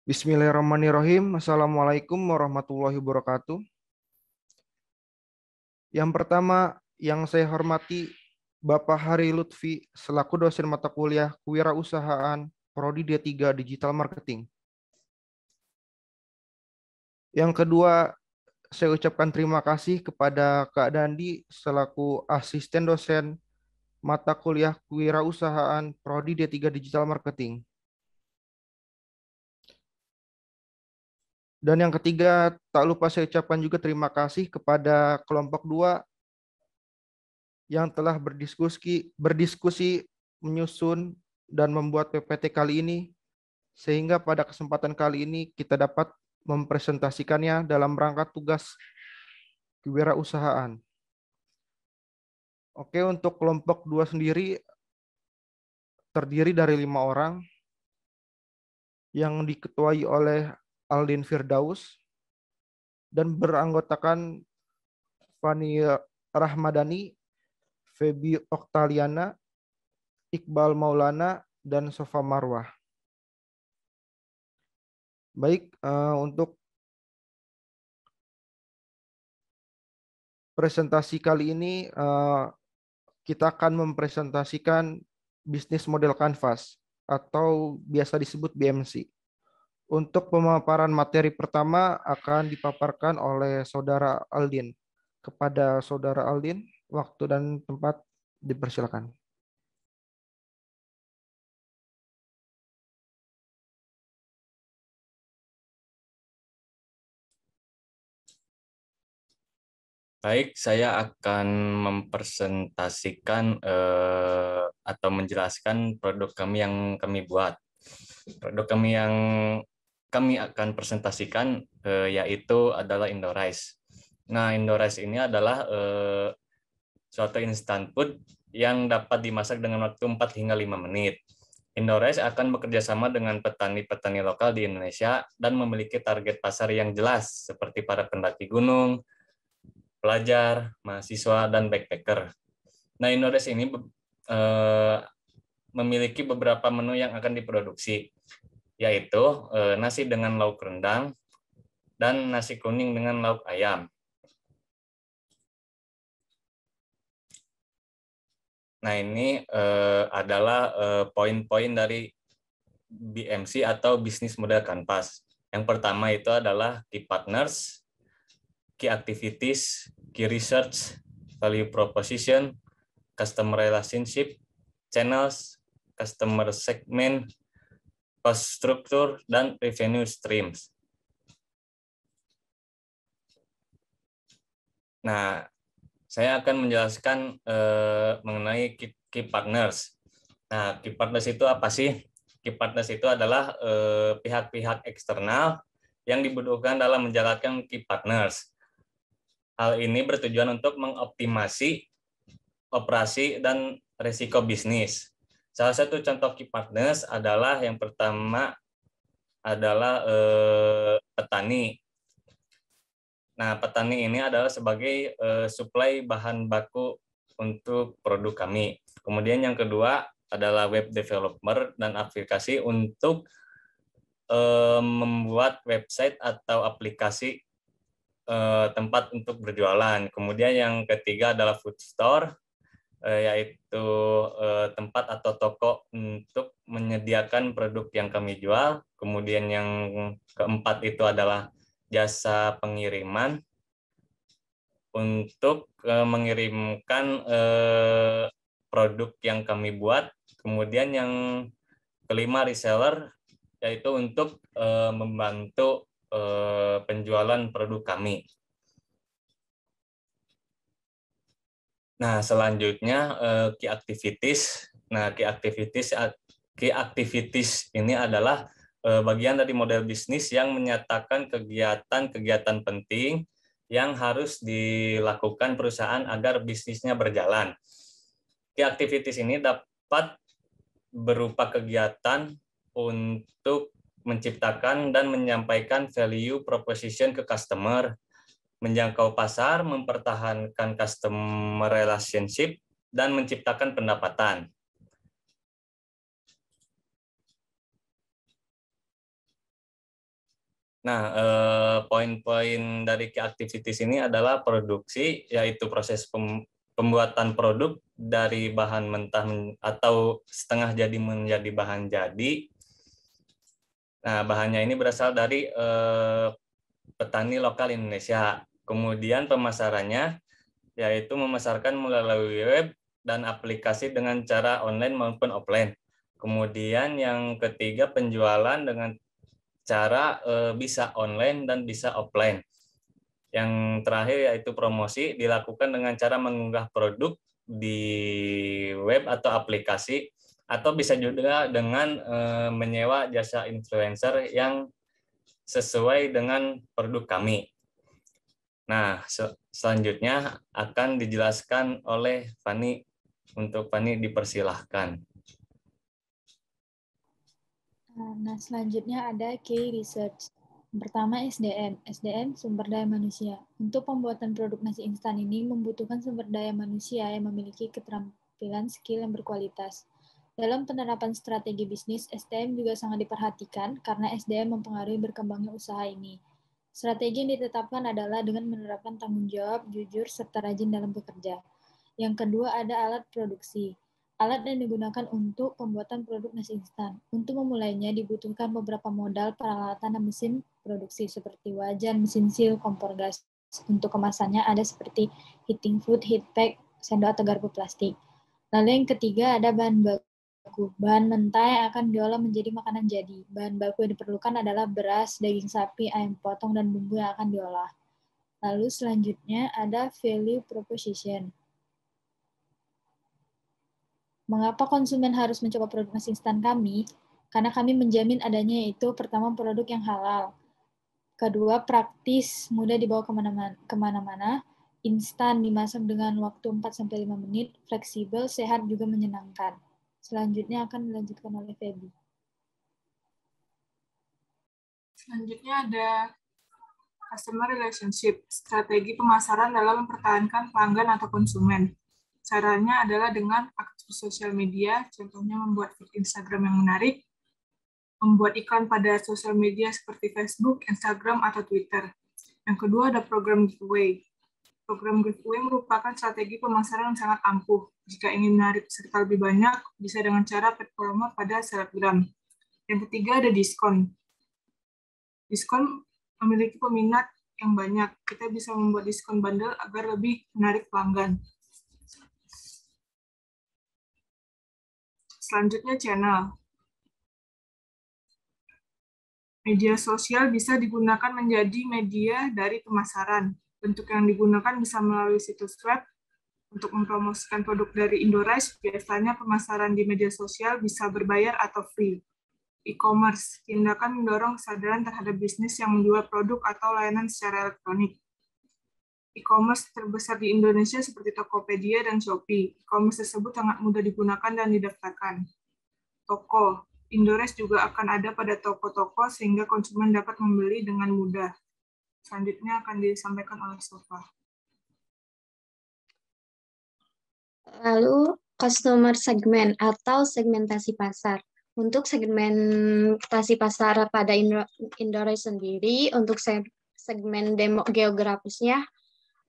Bismillahirrahmanirrahim. Assalamualaikum warahmatullahi wabarakatuh. Yang pertama, yang saya hormati Bapak Hari Lutfi selaku dosen mata kuliah Kewirausahaan Prodi D3 Digital Marketing. Yang kedua, saya ucapkan terima kasih kepada Kak Dandi selaku asisten dosen mata kuliah Kewirausahaan Prodi D3 Digital Marketing. Dan yang ketiga, tak lupa saya ucapkan juga terima kasih kepada kelompok 2 yang telah berdiskusi menyusun dan membuat PPT kali ini, sehingga pada kesempatan kali ini kita dapat mempresentasikannya dalam rangka tugas kewirausahaan. Oke, untuk kelompok 2 sendiri terdiri dari 5 orang yang diketuai oleh Aldin Firdaus dan beranggotakan Fani Rahmadani, Febi Oktaliana, Iqbal Maulana, dan Sofa Marwah. Baik, untuk presentasi kali ini kita akan mempresentasikan bisnis model Canvas atau biasa disebut BMC. Untuk pemaparan materi pertama akan dipaparkan oleh Saudara Aldin. Kepada Saudara Aldin, waktu dan tempat dipersilakan. Baik, saya akan mempresentasikan atau menjelaskan produk kami yang kami buat. Produk kami yang kami akan presentasikan yaitu adalah Indorice. Nah, Indorice ini adalah suatu instant food yang dapat dimasak dengan waktu 4 hingga 5 menit. Indorice akan bekerja sama dengan petani-petani lokal di Indonesia dan memiliki target pasar yang jelas seperti para pendaki gunung, pelajar, mahasiswa, dan backpacker. Nah, Indodash ini memiliki beberapa menu yang akan diproduksi, yaitu nasi dengan lauk rendang dan nasi kuning dengan lauk ayam. Nah, ini adalah poin-poin dari BMC atau Business Model Canvas. Yang pertama itu adalah Key Partners, Key Activities, Key Research, Value Proposition, Customer Relationship, Channels, Customer Segment, Cost Structure, dan Revenue Streams. Nah, saya akan menjelaskan mengenai Key Partners. Nah, Key Partners itu apa sih? Key Partners itu adalah pihak-pihak eksternal yang dibutuhkan dalam menjalankan Key Partners. Hal ini bertujuan untuk mengoptimasi operasi dan risiko bisnis. Salah satu contoh Key Partners adalah yang pertama adalah petani. Nah, petani ini adalah sebagai suplai bahan baku untuk produk kami. Kemudian yang kedua adalah web developer dan aplikasi untuk membuat website atau aplikasi tempat untuk berjualan. Kemudian yang ketiga adalah food store, yaitu tempat atau toko untuk menyediakan produk yang kami jual. Kemudian yang keempat itu adalah jasa pengiriman untuk mengirimkan produk yang kami buat. Kemudian yang kelima reseller, yaitu untuk membantu penjualan produk kami. Nah, selanjutnya key activities. Nah, key activities ini adalah bagian dari model bisnis yang menyatakan kegiatan-kegiatan penting yang harus dilakukan perusahaan agar bisnisnya berjalan. Key activities ini dapat berupa kegiatan untuk menciptakan dan menyampaikan value proposition ke customer, menjangkau pasar, mempertahankan customer relationship, dan menciptakan pendapatan. Nah, poin-poin dari key activities ini adalah produksi, yaitu proses pembuatan produk dari bahan mentah atau setengah jadi menjadi bahan jadi. Nah, bahannya ini berasal dari petani lokal Indonesia. Kemudian pemasarannya yaitu memasarkan melalui web dan aplikasi dengan cara online maupun offline. Kemudian yang ketiga penjualan dengan cara bisa online dan bisa offline. Yang terakhir yaitu promosi dilakukan dengan cara mengunggah produk di web atau aplikasi, atau bisa juga dengan menyewa jasa influencer yang sesuai dengan produk kami. Nah, selanjutnya akan dijelaskan oleh Fani. Untuk Fani dipersilahkan. Nah, selanjutnya ada key research. Pertama, SDM. SDM, sumber daya manusia. Untuk pembuatan produk nasi instan ini membutuhkan sumber daya manusia yang memiliki keterampilan skill yang berkualitas. Dalam penerapan strategi bisnis, SDM juga sangat diperhatikan karena SDM mempengaruhi berkembangnya usaha ini. Strategi yang ditetapkan adalah dengan menerapkan tanggung jawab, jujur, serta rajin dalam bekerja. Yang kedua ada alat produksi. Alat yang digunakan untuk pembuatan produk nasi instan. Untuk memulainya dibutuhkan beberapa modal peralatan dan mesin produksi seperti wajan, mesin sil, kompor gas. Untuk kemasannya ada seperti heating food, heat pack, sendok atau garpu plastik. Lalu yang ketiga ada bahan baku. Bahan mentah yang akan diolah menjadi makanan jadi. Bahan baku yang diperlukan adalah beras, daging sapi, ayam potong, dan bumbu yang akan diolah. Lalu selanjutnya ada value proposition. Mengapa konsumen harus mencoba produk nasi instan kami? Karena kami menjamin adanya yaitu pertama produk yang halal, kedua praktis, mudah dibawa kemana-mana, instan dimasak dengan waktu 4-5 menit, fleksibel, sehat, juga menyenangkan. Selanjutnya akan dilanjutkan oleh Feby. Selanjutnya ada customer relationship, strategi pemasaran dalam mempertahankan pelanggan atau konsumen. Caranya adalah dengan aktif sosial media, contohnya membuat feed Instagram yang menarik, membuat iklan pada sosial media seperti Facebook, Instagram, atau Twitter. Yang kedua ada program giveaway. Program giveaway merupakan strategi pemasaran yang sangat ampuh. Jika ingin menarik peserta lebih banyak, bisa dengan cara paid promote pada selebgram. Yang ketiga ada diskon. Diskon memiliki peminat yang banyak. Kita bisa membuat diskon bundle agar lebih menarik pelanggan. Selanjutnya channel. Media sosial bisa digunakan menjadi media dari pemasaran. Bentuk yang digunakan bisa melalui situs web. Untuk mempromosikan produk dari Indorice, biasanya pemasaran di media sosial bisa berbayar atau free. E-commerce, tindakan mendorong kesadaran terhadap bisnis yang menjual produk atau layanan secara elektronik. E-commerce terbesar di Indonesia seperti Tokopedia dan Shopee. E-commerce tersebut sangat mudah digunakan dan didaftarkan. Toko, Indorice juga akan ada pada toko-toko sehingga konsumen dapat membeli dengan mudah. Selanjutnya akan disampaikan oleh Sofa. Lalu customer segment atau segmentasi pasar. Untuk segmentasi pasar pada Indorice sendiri, untuk segmen geografisnya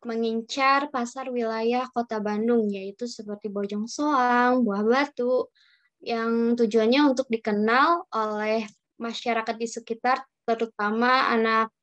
mengincar pasar wilayah Kota Bandung, yaitu seperti Bojong Soang, Buah Batu, yang tujuannya untuk dikenal oleh masyarakat di sekitar, terutama anak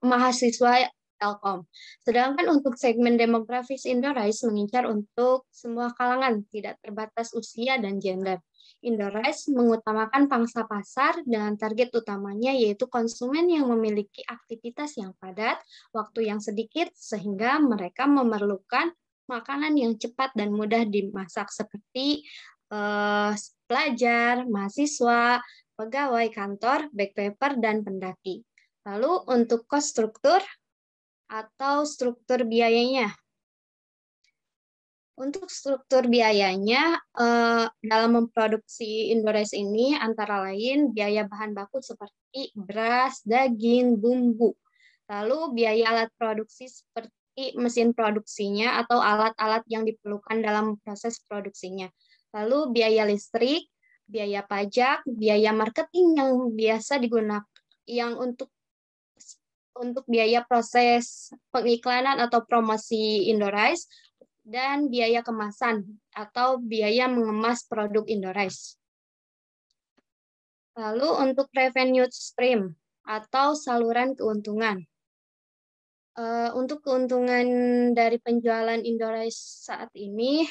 mahasiswa Telkom. Sedangkan untuk segmen demografis Indorice mengincar untuk semua kalangan, tidak terbatas usia dan gender. Indorice mengutamakan pangsa pasar dengan target utamanya yaitu konsumen yang memiliki aktivitas yang padat, waktu yang sedikit, sehingga mereka memerlukan makanan yang cepat dan mudah dimasak seperti pelajar, mahasiswa, pegawai kantor, backpacker, dan pendaki. Lalu untuk cost struktur atau struktur biayanya. Untuk struktur biayanya, dalam memproduksi Indorice ini antara lain biaya bahan baku seperti beras, daging, bumbu. Lalu biaya alat produksi seperti mesin produksinya atau alat-alat yang diperlukan dalam proses produksinya. Lalu biaya listrik, biaya pajak, biaya marketing yang biasa digunakan yang untuk biaya proses pengiklanan atau promosi Indorice, dan biaya kemasan atau biaya mengemas produk Indorice. Lalu untuk revenue stream atau saluran keuntungan. Untuk keuntungan dari penjualan Indorice saat ini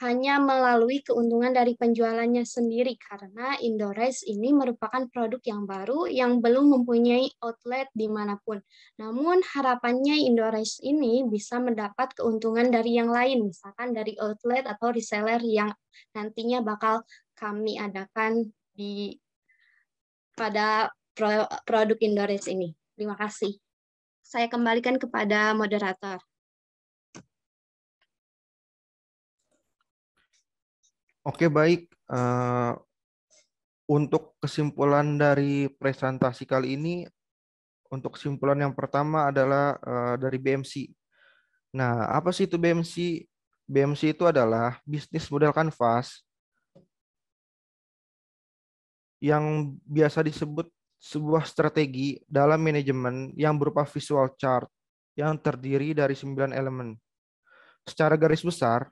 hanya melalui keuntungan dari penjualannya sendiri, karena Indorice ini merupakan produk yang baru yang belum mempunyai outlet dimanapun. Namun harapannya Indorice ini bisa mendapat keuntungan dari yang lain, misalkan dari outlet atau reseller yang nantinya bakal kami adakan pada produk Indorice ini. Terima kasih. Saya kembalikan kepada moderator. Oke, baik. Untuk kesimpulan dari presentasi kali ini, untuk kesimpulan yang pertama adalah dari BMC. Nah, apa sih itu BMC? BMC itu adalah bisnis model kanvas yang biasa disebut sebuah strategi dalam manajemen yang berupa visual chart yang terdiri dari 9 elemen. Secara garis besar,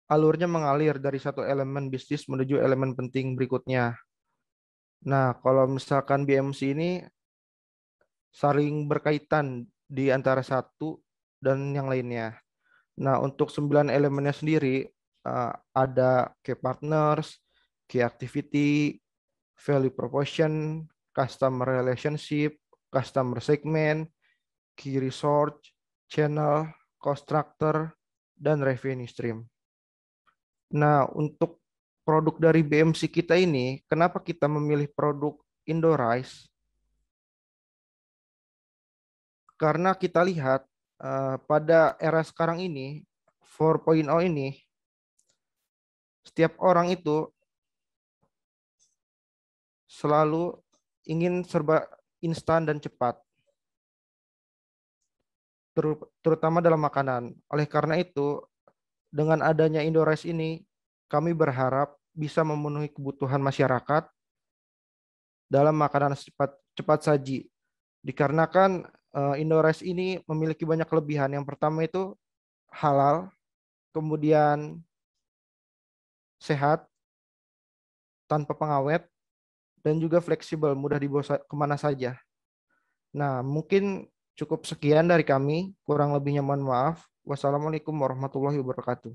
alurnya mengalir dari satu elemen bisnis menuju elemen penting berikutnya. Nah, kalau misalkan BMC ini saling berkaitan di antara satu dan yang lainnya. Nah, untuk 9 elemennya sendiri ada key partners, key activity, value proposition, customer relationship, customer segment, key resource, channel, cost structure, dan revenue stream. Nah, untuk produk dari BMC kita ini, kenapa kita memilih produk Indorice? Karena kita lihat pada era sekarang ini, 4.0 ini, setiap orang itu selalu ingin serba instan dan cepat, terutama dalam makanan. Oleh karena itu, dengan adanya Indorice ini, kami berharap bisa memenuhi kebutuhan masyarakat dalam makanan cepat saji. Dikarenakan Indorice ini memiliki banyak kelebihan. Yang pertama itu halal, kemudian sehat, tanpa pengawet, dan juga fleksibel, mudah dibawa kemana saja. Nah, mungkin cukup sekian dari kami. Kurang lebihnya mohon maaf. Wassalamualaikum warahmatullahi wabarakatuh.